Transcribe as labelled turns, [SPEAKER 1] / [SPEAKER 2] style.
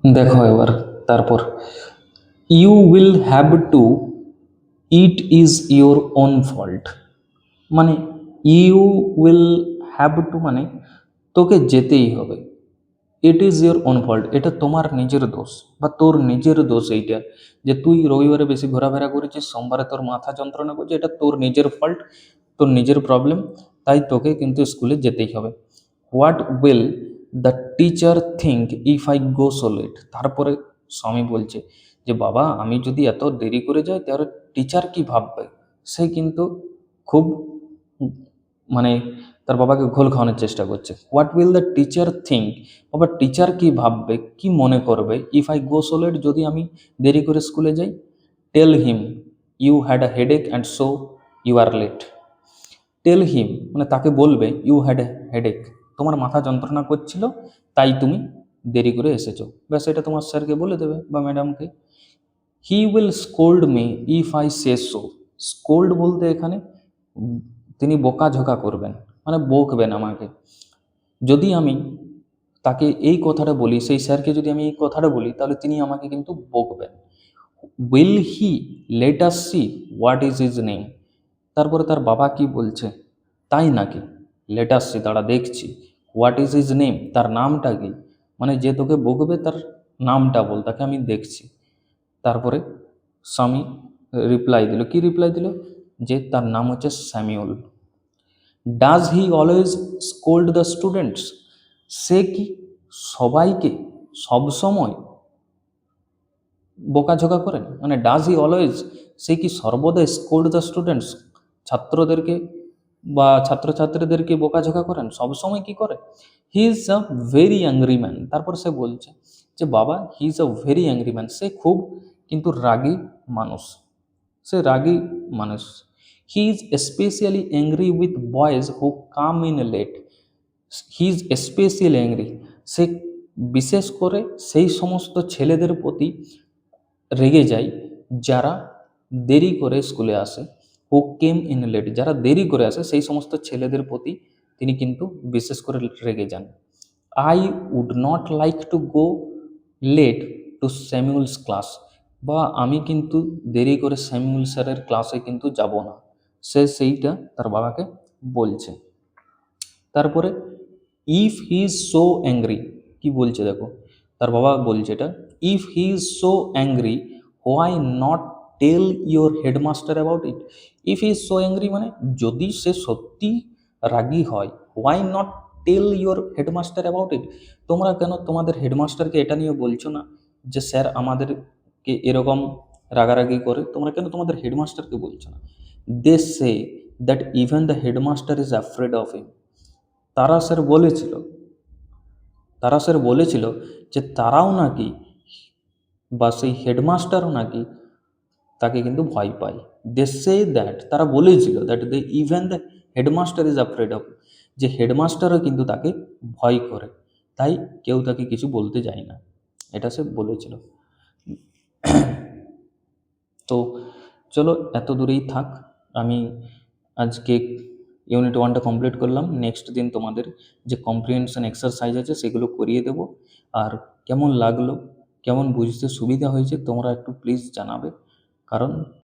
[SPEAKER 1] দেখো এবার তারপর you will have to it is your own fault. মানে ইউ উইল হ্যাভ টু মানে তোকে যেতেই হবে। It is your own fault, এটা তোমার নিজের দোষ বা তোর নিজের দোষ এইটা, যে তুই রবিবারে বেশি ঘোরাফেরা করেছিস, সোমবারে তোর মাথা যন্ত্রণা করছে, এটা তোর নিজের ফল্ট, তোর নিজের প্রবলেম। তাই তোকে কিন্তু স্কুলে যেতেই হবে। What will the teacher think if I go so late. তারপরে স্বামী বলছে যে বাবা আমি যদি এত দেরি করে যাই তাহলে টিচার কি ভাববে। সে কিন্তু খুব মানে তার বাবাকে ঘোল খাওয়ানোর চেষ্টা করছে। What will the teacher think, বাবা টিচার কি ভাববে, কি মনে করবে, if I go so late, যদি আমি দেরি করে স্কুলে যাই। Tell him you had a headache and so you are late. Tell him মানে তাকে বলবে ইউ হ্যাড এ হেডেক, তোমার মাথা যন্ত্রণা করছিল তাই তুমি দেরি করে এসেছো, ব্যাস এটা তোমার স্যারকে বলে দেবে বা ম্যাডামকে। He will scold me if I say so. Scold বলতে এখানে তিনি বকাঝোকা করবেন, মানে বকবেন আমাকে, যদি আমি তাকে এই কথাটা বলি, সেই স্যারকে যদি আমি এই কথাটা বলি তাহলে তিনি আমাকে কিন্তু বকবেন। Will he let us see what is his name. তারপরে তার বাবা কি বলছে, তাই নাকি, লেট আস সি তারা দেখছি, হোয়াট ইজ হিজ নেম তার নামটা কি, মানে যে তোকে বকবে তার নামটা বল, তাকে আমি দেখছি। তারপরে স্বামী রিপ্লাই দিল, কি রিপ্লাই দিল, যে তার নাম হচ্ছে Samuel. Does he always scold the students. সে কি সবাইকে সব সময় বকাঝকা করেন, মানে ডাজ হি অলওয়েজ, সে কি সর্বদা স্কোল্ড দ্য স্টুডেন্টস, ছাত্রদেরকে বা ছাত্রছাত্রীদেরকে বকাঝকা করেন, সবসময় কি করে। He is a very angry man. তারপর সে বলছে যে বাবা he is a very angry man, সে খুব কিন্তু রাগী মানুষ, সে রাগী মানুষ। He is specially angry with boys who come in late. He is specially angry, সে বিশেষ করে সেই সমস্ত ছেলেদের প্রতি রেগে যায় যারা দেরি করে স্কুলে আসে। হু কেম ইন লেট, যারা দেরি করে আসে সেই সমস্ত ছেলেদের প্রতি তিনি কিন্তু বিশেষ করে রেগে যান। I would not like to go late to Samuel's class, বা আমি কিন্তু দেরি করে স্যামুয়েল স্যারের ক্লাসে কিন্তু যাব না, সে সেইটা তার বাবাকে বলছে। তারপরে if he is so angry, কি বলছে দেখো, তার বাবা বলছে এটা, if he is so angry why not tell your headmaster about it. If he is so angry মানে যদি সে সত্যি রাগী হয়, why not tell your headmaster about it, তোমরা কেন তোমাদের হেডমাস্টারকে এটা নিয়ে বলছো না যে স্যার আমাদেরকে এরকম রাগারাগি করে, তোমরা কেন তোমাদের হেডমাস্টারকে বলছো না। They say that even the headmaster is afraid of him. তারা স্যার বলেছিল, তারা স্যার বলেছিল যে তারাও নাকি বা সেই হেডমাস্টারও নাকি তাকে কিন্তু ভয় পায়। দে সে দ্যাট, তারা বলেছিল that they even the headmaster is afraid of, যে হেডমাস্টারও কিন্তু তাকে ভয় করে, তাই কেউ তাকে কিছু বলতে যায় না, এটা সে বলেছিল। তো চলো এত দূরেই থাক, আমি আজকে ইউনিট ওয়ানটা কমপ্লিট করলাম। নেক্সট দিন তোমাদের যে কম্প্রিহেনশন এক্সারসাইজ আছে সেগুলো করিয়ে দেব। আর কেমন লাগলো, কেমন বুঝতে সুবিধা হয়েছে তোমরা একটু প্লিজ জানাবে, কারণ